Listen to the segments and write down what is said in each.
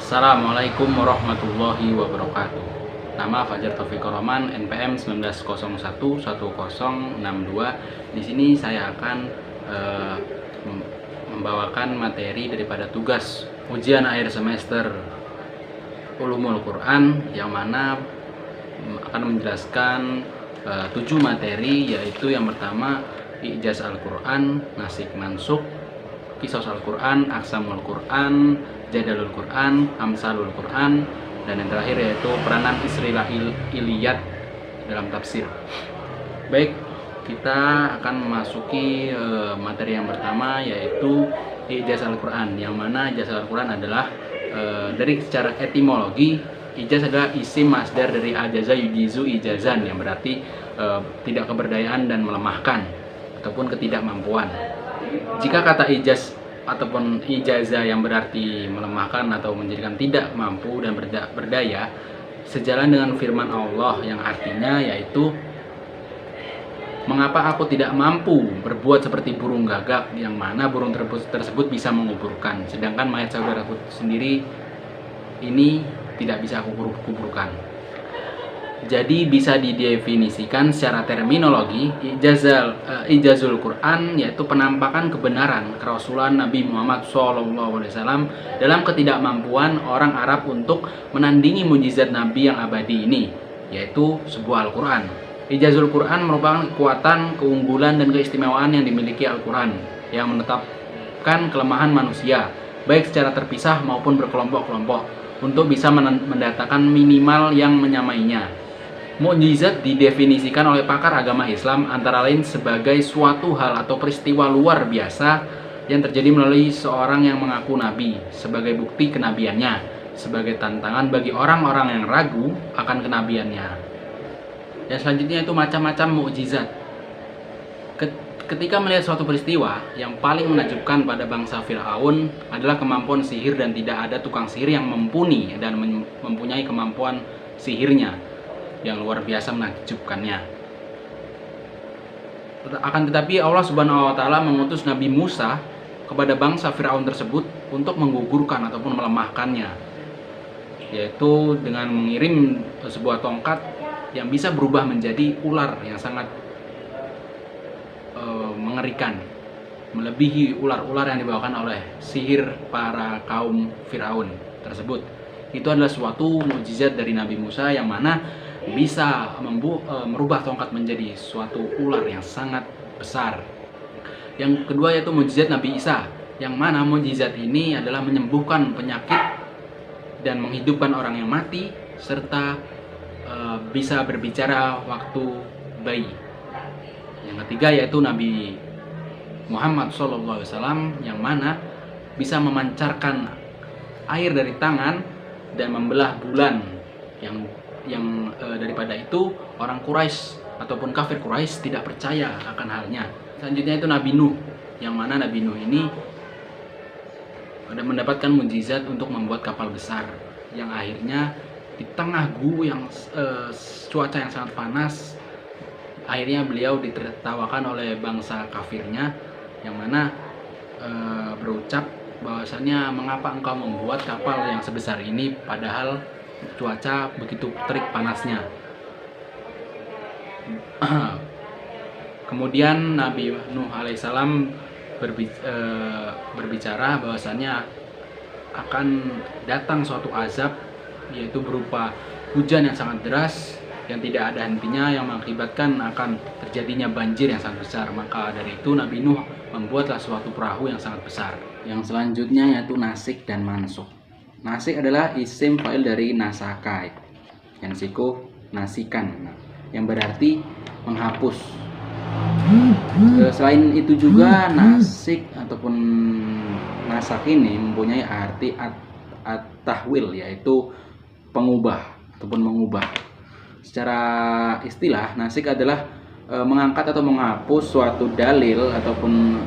Assalamualaikum warahmatullahi wabarakatuh. Nama Fajar Taufik Roman, NPM 19011062. Di sini saya akan membawakan materi daripada tugas ujian akhir semester Ulumul Quran, yang mana akan menjelaskan 7 materi, yaitu yang pertama Ijaz Al-Quran, Nasik Mansuk, Kisos Al-Quran, Aksamul Quran, Jadalul Quran, Amsalul Quran, dan yang terakhir yaitu peranan Israiliyat dalam tafsir. Baik, kita akan memasuki materi yang pertama, yaitu Ijaz Al-Quran, yang mana Ijaz Al-Quran adalah dari secara etimologi, ijaz adalah isim masdar dari ajaza yujizu ijazan, yang berarti tidak keberdayaan dan melemahkan ataupun ketidakmampuan. Jika kata ijaz ataupun ijazah yang berarti melemahkan atau menjadikan tidak mampu dan berdaya, sejalan dengan firman Allah yang artinya yaitu, mengapa aku tidak mampu berbuat seperti burung gagak, yang mana burung tersebut bisa menguburkan, sedangkan mayat saudaraku sendiri ini tidak bisa aku kuburkan. Jadi bisa didefinisikan secara terminologi, ijazul Quran yaitu penampakan kebenaran kerasulan Nabi Muhammad SAW dalam ketidakmampuan orang Arab untuk menandingi mukjizat Nabi yang abadi ini, yaitu sebuah Al-Quran. Ijazul Quran merupakan kekuatan, keunggulan, dan keistimewaan yang dimiliki Al-Quran, yang menetapkan kelemahan manusia, baik secara terpisah maupun berkelompok-kelompok, untuk bisa mendatangkan minimal yang menyamainya. Mukjizat didefinisikan oleh pakar agama Islam antara lain sebagai suatu hal atau peristiwa luar biasa yang terjadi melalui seorang yang mengaku nabi, sebagai bukti kenabiannya, sebagai tantangan bagi orang-orang yang ragu akan kenabiannya. Dan selanjutnya itu macam-macam mukjizat. Ketika melihat suatu peristiwa, yang paling menakjubkan pada bangsa Fir'aun adalah kemampuan sihir, dan tidak ada tukang sihir yang mumpuni dan mempunyai kemampuan sihirnya yang luar biasa menakjubkannya. Akan tetapi Allah Subhanahu wa taala mengutus Nabi Musa kepada bangsa Firaun tersebut untuk menggugurkan ataupun melemahkannya, yaitu dengan mengirim sebuah tongkat yang bisa berubah menjadi ular yang sangat mengerikan, melebihi ular-ular yang dibawakan oleh sihir para kaum Firaun tersebut. Itu adalah suatu mukjizat dari Nabi Musa, yang mana bisa merubah tongkat menjadi suatu ular yang sangat besar. Yang kedua yaitu mukjizat Nabi Isa, yang mana mukjizat ini adalah menyembuhkan penyakit dan menghidupkan orang yang mati, serta bisa berbicara waktu bayi. Yang ketiga yaitu Nabi Muhammad SAW, yang mana bisa memancarkan air dari tangan dan membelah bulan, yang daripada itu orang Quraisy ataupun kafir Quraisy tidak percaya akan halnya. Selanjutnya itu Nabi Nuh, yang mana Nabi Nuh ini mendapatkan mukjizat untuk membuat kapal besar, yang akhirnya di tengah yang cuaca yang sangat panas, akhirnya beliau ditertawakan oleh bangsa kafirnya, yang mana berucap bahwasanya, mengapa engkau membuat kapal yang sebesar ini padahal cuaca begitu terik panasnya. Kemudian Nabi Nuh alaihissalam berbicara bahwasanya akan datang suatu azab, yaitu berupa hujan yang sangat deras yang tidak ada hentinya, yang mengakibatkan akan terjadinya banjir yang sangat besar. Maka dari itu Nabi Nuh membuatlah suatu perahu yang sangat besar. Yang selanjutnya yaitu nasik dan mansuk. Nasik adalah isim fa'il dari nasaka, yang siko nasikan, yang berarti menghapus. Selain itu juga nasik ataupun nasak ini mempunyai arti at-tahwil, yaitu pengubah ataupun mengubah. Secara istilah, nasik adalah mengangkat atau menghapus suatu dalil ataupun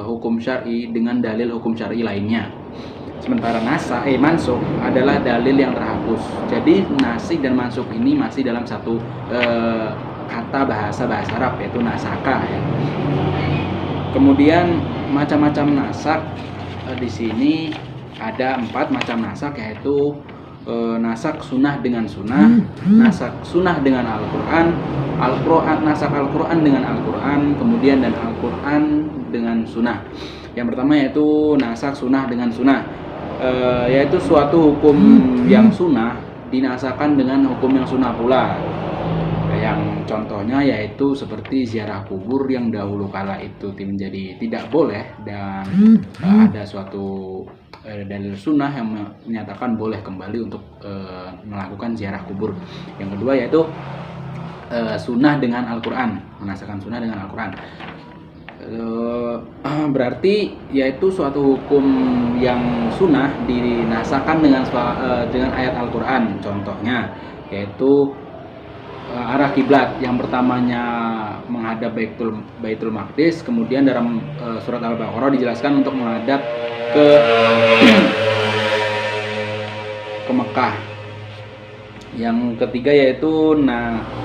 hukum syar'i dengan dalil hukum syar'i lainnya. Sementara mansuk adalah dalil yang terhapus. Jadi nasik dan mansuk ini masih dalam satu kata bahasa Arab, yaitu nasaka, ya. Kemudian macam-macam nasak di sini ada 4 macam nasak, yaitu nasak sunnah dengan sunnah, nasak sunnah dengan Al-Quran, nasak Al-Quran dengan Al-Quran, kemudian dan Al-Quran dengan sunnah. Yang pertama yaitu nasak sunnah dengan sunnah, yaitu suatu hukum yang sunnah dinasakan dengan hukum yang sunnah pula. Yang contohnya yaitu seperti ziarah kubur yang dahulu kala itu menjadi tidak boleh, dan ada suatu dalil sunnah yang menyatakan boleh kembali untuk melakukan ziarah kubur. Yang kedua yaitu sunnah dengan Al-Quran, menasakan sunnah dengan Al-Quran. Berarti yaitu suatu hukum yang sunnah dinasakan dengan ayat Al-Quran. Contohnya yaitu arah kiblat, yang pertamanya menghadap Baitul Maqdis, kemudian dalam surat Al-Baqarah dijelaskan untuk menghadap ke Mekah. Yang ketiga yaitu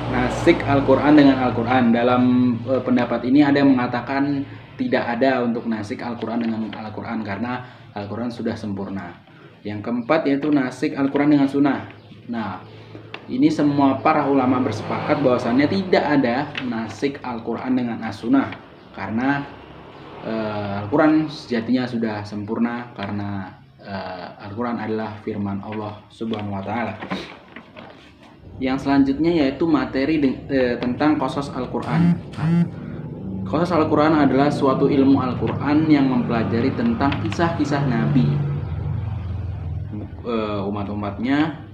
nasik Al-Quran dengan Al-Quran. Dalam pendapat ini ada yang mengatakan tidak ada untuk nasik Al-Quran dengan Al-Quran karena Al-Quran sudah sempurna. Yang keempat yaitu nasik Al-Quran dengan sunnah. Nah, ini semua para ulama bersepakat bahwasannya tidak ada nasik Al-Quran dengan as-sunnah, karena Al-Quran sejatinya sudah sempurna, karena Al-Quran adalah firman Allah Subhanahu wa Ta'ala. Yang selanjutnya yaitu materi tentang qasas Al-Quran. Qasas Al-Quran adalah suatu ilmu Al-Quran yang mempelajari tentang kisah-kisah Nabi, umat-umatnya,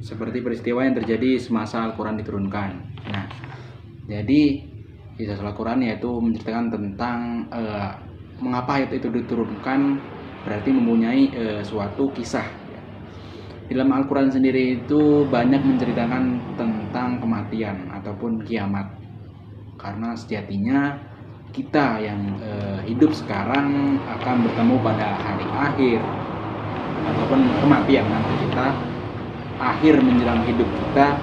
seperti peristiwa yang terjadi semasa Al-Quran diturunkan. Nah, jadi kisah Al-Quran yaitu menceritakan tentang mengapa ayat itu diturunkan, berarti mempunyai suatu kisah. Dalam Al-Quran sendiri itu banyak menceritakan tentang kematian ataupun kiamat, karena sejatinya kita yang hidup sekarang akan bertemu pada hari akhir ataupun kematian nanti kita akhir menjelang hidup kita.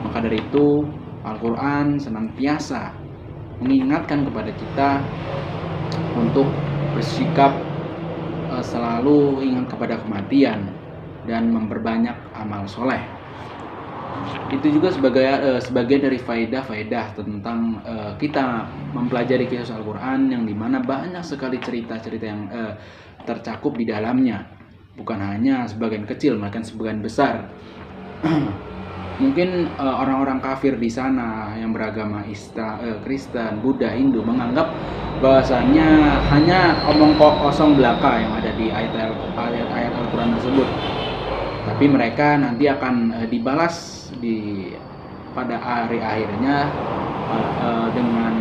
Maka dari itu Al-Quran senantiasa mengingatkan kepada kita untuk bersikap selalu ingat kepada kematian dan memperbanyak amal soleh. Itu juga sebagai dari faedah-faedah tentang kita mempelajari kisah Al-Quran, yang dimana banyak sekali cerita-cerita yang tercakup di dalamnya, bukan hanya sebagian kecil, melainkan sebagian besar. Mungkin orang-orang kafir di sana yang beragama Kristen, Buddha, Hindu menganggap bahwasanya hanya omong kosong belaka yang ada di ayat-ayat Al-Quran tersebut. Tapi mereka nanti akan dibalas pada hari akhirnya dengan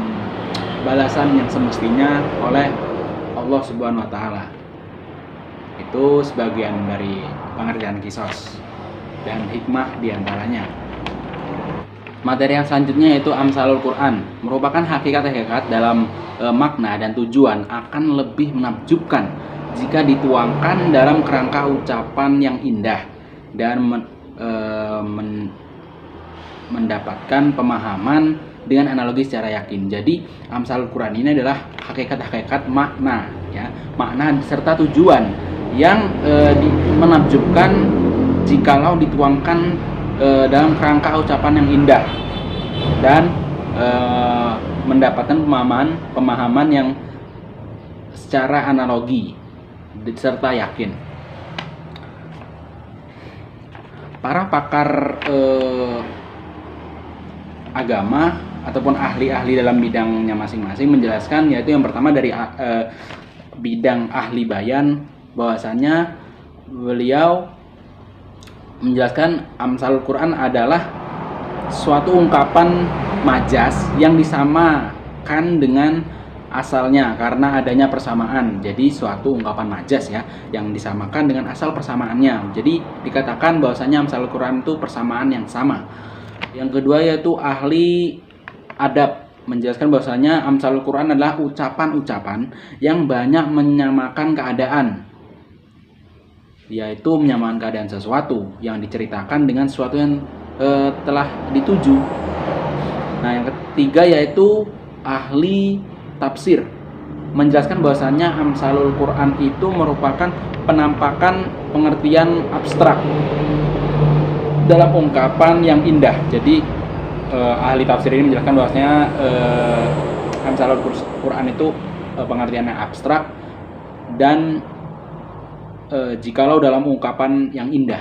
balasan yang semestinya oleh Allah Subhanahu wa Ta'ala. Itu sebagian dari pengertian qisas dan hikmah diantaranya. Materi yang selanjutnya yaitu Amsalul Quran, merupakan hakikat-hakikat dalam makna dan tujuan, akan lebih menakjubkan jika dituangkan dalam kerangka ucapan yang indah dan mendapatkan pemahaman dengan analogi secara yakin. Jadi Amsalul Quran ini adalah hakikat-hakikat makna, ya, makna serta tujuan yang menakjubkan jikalau dituangkan dalam kerangka ucapan yang indah dan mendapatkan pemahaman yang secara analogi serta yakin. Para pakar agama ataupun ahli-ahli dalam bidangnya masing-masing menjelaskan, yaitu yang pertama dari bidang ahli bayan, bahwasanya beliau menjelaskan Amsalul Quran adalah suatu ungkapan majas yang disamakan dengan asalnya karena adanya persamaan. Jadi suatu ungkapan majas, ya, yang disamakan dengan asal persamaannya. Jadi dikatakan bahwasanya Amsalul Quran itu persamaan yang sama. Yang kedua yaitu ahli adab menjelaskan bahwasanya Amsalul Quran adalah ucapan-ucapan yang banyak menyamakan keadaan, yaitu menyamakan keadaan sesuatu yang diceritakan dengan sesuatu yang telah dituju. Nah, yang ketiga yaitu ahli tafsir menjelaskan bahwasanya Amsalul Quran itu merupakan penampakan pengertian abstrak dalam ungkapan yang indah. Jadi ahli tafsir ini menjelaskan bahwasanya Amsalul Quran itu pengertiannya abstrak dan jikalau dalam ungkapan yang indah.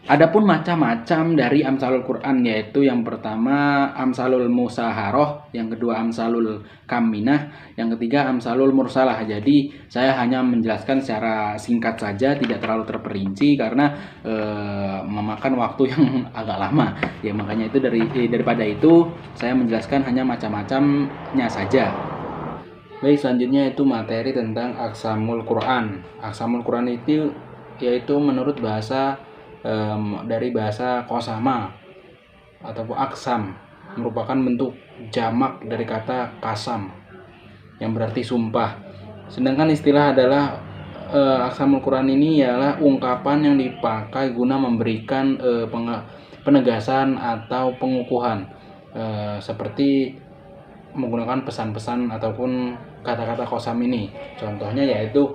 Adapun macam-macam dari Amsalul Quran, yaitu yang pertama Amsalul Musaharoh, yang kedua Amsalul Kaminah, yang ketiga Amsalul Mursalah. Jadi saya hanya menjelaskan secara singkat saja, tidak terlalu terperinci karena memakan waktu yang agak lama. Ya makanya itu daripada itu saya menjelaskan hanya macam-macamnya saja. Baik, selanjutnya itu materi tentang Aqsamul Quran. Aqsamul Quran itu yaitu menurut bahasa dari bahasa kosama ataupun aksam, merupakan bentuk jamak dari kata kasam yang berarti sumpah. Sedangkan istilah adalah Aqsamul Quran ini ialah ungkapan yang dipakai guna memberikan penegasan atau pengukuhan, seperti menggunakan pesan-pesan ataupun kata-kata kosam ini. Contohnya yaitu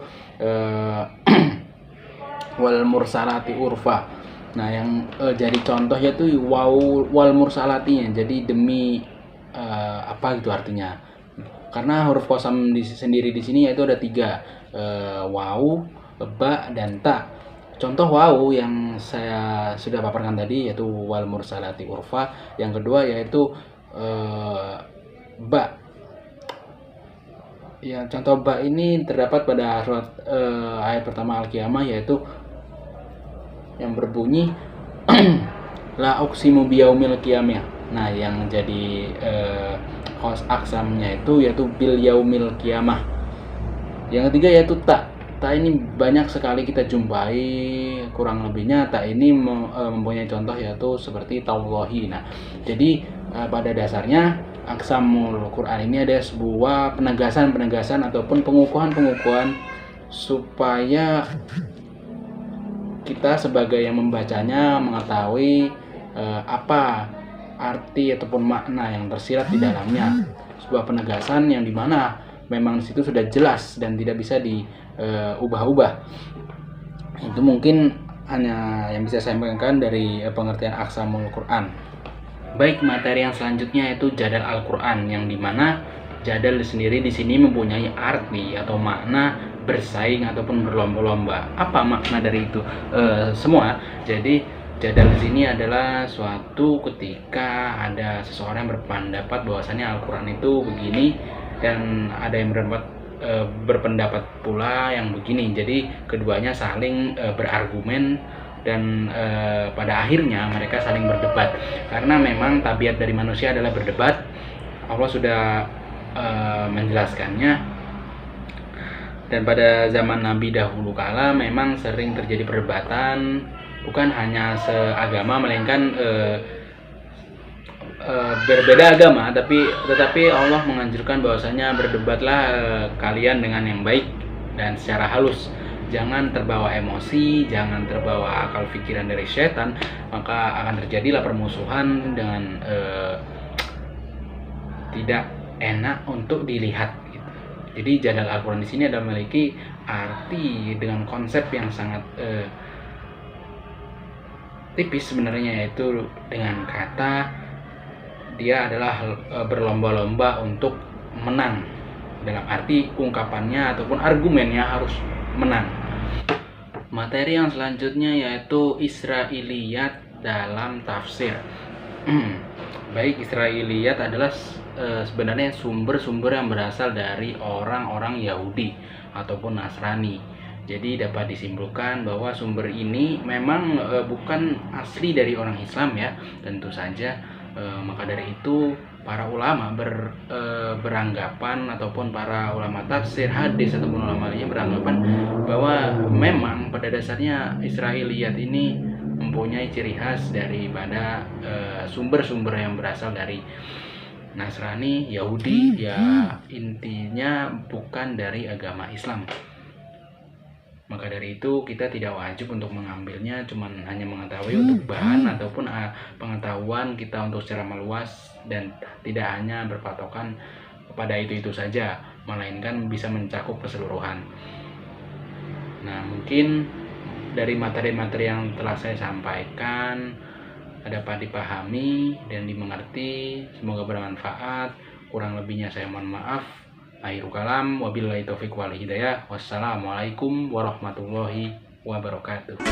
wal mursalati urfa. Nah, yang jadi contoh yaitu wal mursalatinya. Jadi demi apa gitu artinya? Karena huruf kosam sendiri di sini yaitu ada 3, waw, ba, dan ta. Contoh waw yang saya sudah paparkan tadi yaitu wal mursalati urfa. Yang kedua yaitu ba. Ya, contoh ba ini terdapat pada surat ayat pertama Al-Qiyamah, yaitu yang berbunyi la uqsimu biyaumil qiyamah. Nah, yang jadi aksamnya itu yaitu bil yaumil qiyamah. Yang ketiga yaitu ta. Ta ini banyak sekali kita jumpai, kurang lebihnya ta ini mempunyai contoh yaitu seperti tawallahi. Nah, jadi pada dasarnya Aqsamul Quran ini ada sebuah penegasan ataupun pengukuhan supaya kita sebagai yang membacanya mengetahui apa arti ataupun makna yang tersirat di dalamnya. Sebuah penegasan yang dimana memang di situ sudah jelas dan tidak bisa diubah-ubah. Itu mungkin hanya yang bisa saya sampaikan dari pengertian Aqsamul Quran. Baik, materi yang selanjutnya yaitu jadal Al-Quran, yang dimana jadal sendiri di sini mempunyai arti atau makna bersaing ataupun berlomba-lomba. Apa makna dari itu semua? Jadi jadal di sini adalah suatu ketika ada seseorang yang berpendapat bahwasanya Al-Quran itu begini dan ada yang berpendapat pula yang begini. Jadi keduanya saling berargumen dan pada akhirnya mereka saling berdebat, karena memang tabiat dari manusia adalah berdebat. Allah sudah menjelaskannya, dan pada zaman Nabi dahulu kala memang sering terjadi perdebatan, bukan hanya seagama melainkan berbeda agama, tetapi Allah menganjurkan bahwasanya berdebatlah kalian dengan yang baik dan secara halus. Jangan terbawa emosi, jangan terbawa akal pikiran dari setan, maka akan terjadilah permusuhan dengan tidak enak untuk dilihat. Gitu. Jadi jadal Al-Quran di sini adalah memiliki arti dengan konsep yang sangat tipis sebenarnya, yaitu dengan kata dia adalah berlomba-lomba untuk menang, dalam arti ungkapannya ataupun argumennya harus menang. Materi yang selanjutnya yaitu Israiliyat dalam tafsir. Baik, Israiliyat adalah sebenarnya sumber-sumber yang berasal dari orang-orang Yahudi ataupun Nasrani. Jadi dapat disimpulkan bahwa sumber ini memang bukan asli dari orang Islam ya, tentu saja. Maka dari itu para ulama beranggapan ataupun para ulama tafsir hadis ataupun ulama lainnya beranggapan bahwa memang pada dasarnya Israiliyat ini mempunyai ciri khas daripada sumber-sumber yang berasal dari Nasrani, Yahudi, ya intinya bukan dari agama Islam. Maka dari itu kita tidak wajib untuk mengambilnya, cuman hanya mengetahui untuk bahan ataupun pengetahuan kita untuk secara meluas, dan tidak hanya berpatokan kepada itu saja, melainkan bisa mencakup keseluruhan. Nah, mungkin dari materi-materi yang telah saya sampaikan dapat dipahami dan dimengerti, semoga bermanfaat. Kurang lebihnya saya mohon maaf. Akhirul kalam, wabillahi taufiq wal hidayah. Wassalamualaikum warahmatullahi wabarakatuh.